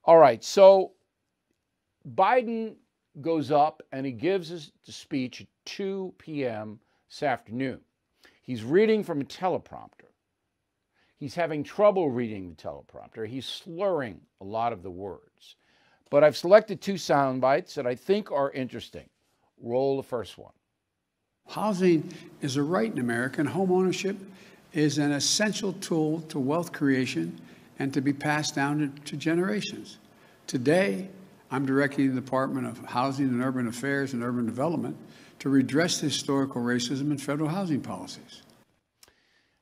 All right, so Biden goes up and he gives his speech at 2 p.m. this afternoon. He's reading from a teleprompter. He's having trouble reading the teleprompter. He's slurring a lot of the words. But I've selected two sound bites that I think are interesting. Roll the first one. Housing is a right in America, and home ownership is an essential tool to wealth creation and to be passed down to generations. Today, I'm directing the Department of Housing and Urban Affairs and Urban Development to redress the historical racism in federal housing policies.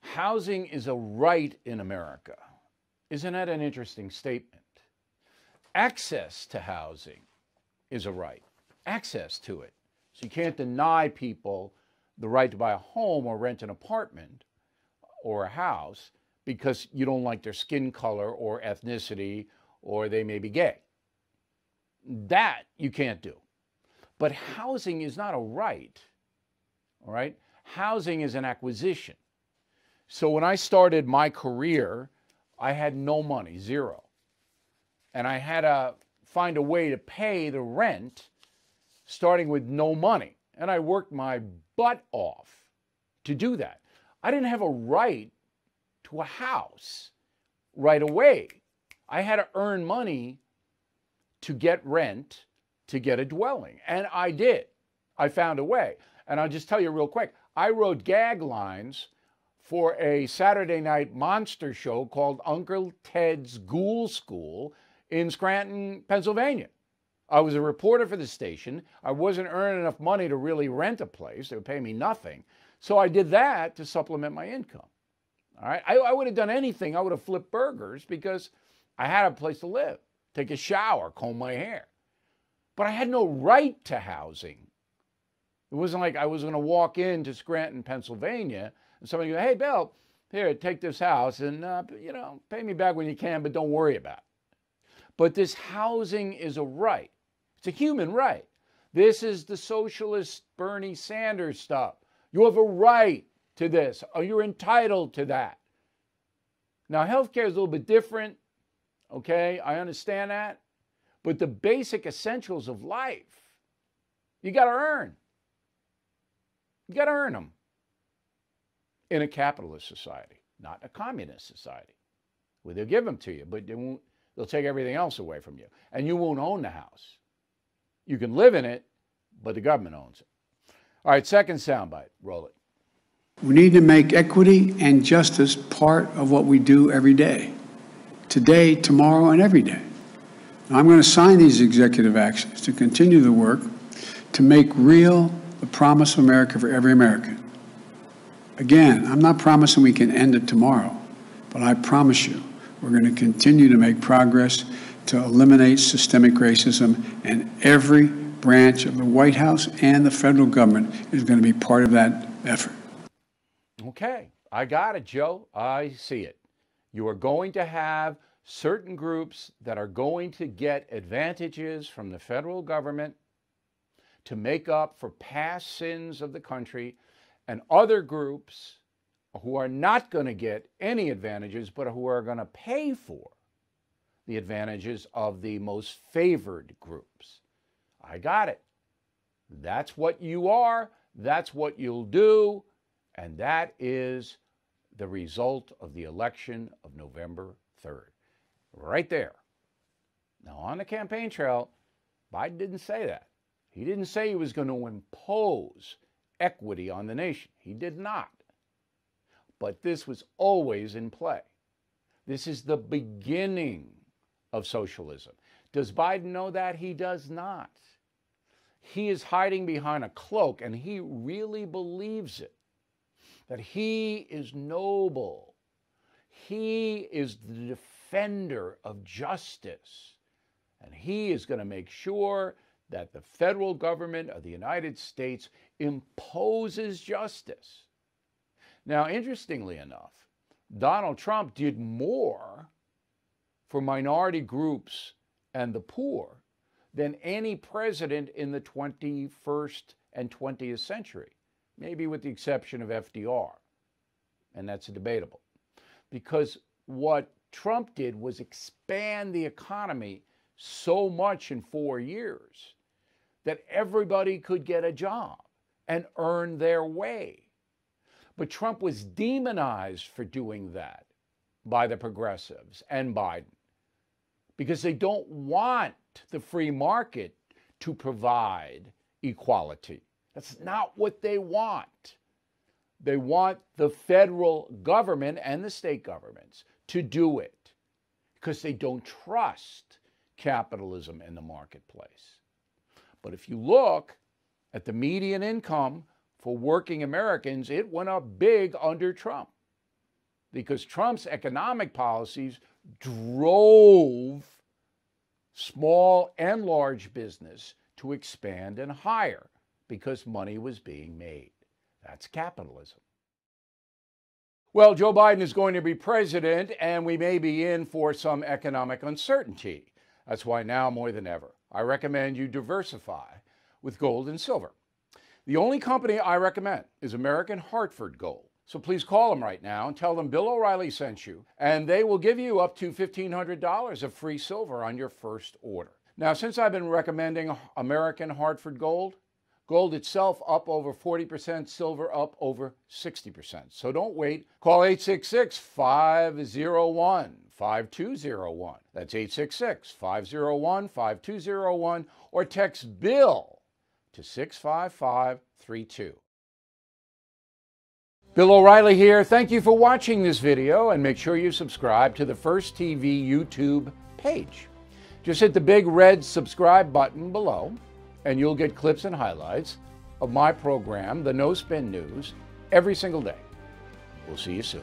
Housing is a right in America. Isn't that an interesting statement? Access to housing is a right. Access to it. So you can't deny people the right to buy a home or rent an apartment or a house because you don't like their skin color or ethnicity or they may be gay. That you can't do. But housing is not a right, all right? Housing is an acquisition. So when I started my career, I had no money, zero. And I had to find a way to pay the rent starting with no money. And I worked my butt off to do that. I didn't have a right to a house right away. I had to earn money to get rent, to get a dwelling. And I did. I found a way. And I'll just tell you real quick, I wrote gag lines for a Saturday night monster show called Uncle Ted's Ghoul School in Scranton, Pennsylvania. I was a reporter for the station. I wasn't earning enough money to really rent a place. They would pay me nothing. So I did that to supplement my income. All right. I would have done anything. I would have flipped burgers because I had a place to live, take a shower, comb my hair. But I had no right to housing. It wasn't like I was going to walk into Scranton, Pennsylvania, and somebody go, "Hey, Bill, here, take this house and, pay me back when you can, but don't worry about it." But this housing is a right. It's a human right. This is the socialist Bernie Sanders stuff. You have a right to this, or you're entitled to that. Now, healthcare is a little bit different, okay? I understand that. But the basic essentials of life, you got to earn. You got to earn them in a capitalist society, not a communist society, where they'll give them to you, but they'll take everything else away from you. And you won't own the house. You can live in it, but the government owns it. All right, second soundbite. Roll it. We need to make equity and justice part of what we do every day. Today, tomorrow, and every day. I'm going to sign these executive actions to continue the work to make real the promise of America for every American. Again, I'm not promising we can end it tomorrow, but I promise you we're going to continue to make progress to eliminate systemic racism, and every branch of the White House and the federal government is going to be part of that effort. Okay, I got it, Joe. I see it. You are going to have certain groups that are going to get advantages from the federal government to make up for past sins of the country, and other groups who are not going to get any advantages, but who are going to pay for the advantages of the most favored groups. I got it. That's what you are. That's what you'll do. And that is the result of the election of November 3rd. Right there. Now, on the campaign trail, Biden didn't say that. He didn't say he was going to impose equity on the nation. He did not. But this was always in play. This is the beginning of socialism. Does Biden know that? He does not. He is hiding behind a cloak, and he really believes it, that he is noble. He is the defender of justice, and he is going to make sure that the federal government of the United States imposes justice. Now, interestingly enough, Donald Trump did more for minority groups and the poor than any president in the 21st and 20th century, maybe with the exception of FDR, and that's debatable. Because what Trump did was expand the economy so much in 4 years that everybody could get a job and earn their way. But Trump was demonized for doing that by the progressives and Biden because they don't want the free market to provide equality. That's not what they want. They want the federal government and the state governments to do it because they don't trust capitalism in the marketplace. But if you look at the median income for working Americans, it went up big under Trump because Trump's economic policies drove small and large business to expand and hire because money was being made. That's capitalism. Well, Joe Biden is going to be president, and we may be in for some economic uncertainty. That's why now more than ever, I recommend you diversify with gold and silver. The only company I recommend is American Hartford Gold. So please call them right now and tell them Bill O'Reilly sent you, and they will give you up to $1,500 of free silver on your first order. Now, since I've been recommending American Hartford Gold, gold itself up over 40%, silver up over 60%. So don't wait. Call 866-501-5201. That's 866-501-5201, or text BILL to 65532. Bill O'Reilly here. Thank you for watching this video, and make sure you subscribe to the First TV YouTube page. Just hit the big red subscribe button below, and you'll get clips and highlights of my program, The No Spin News, every single day. We'll see you soon.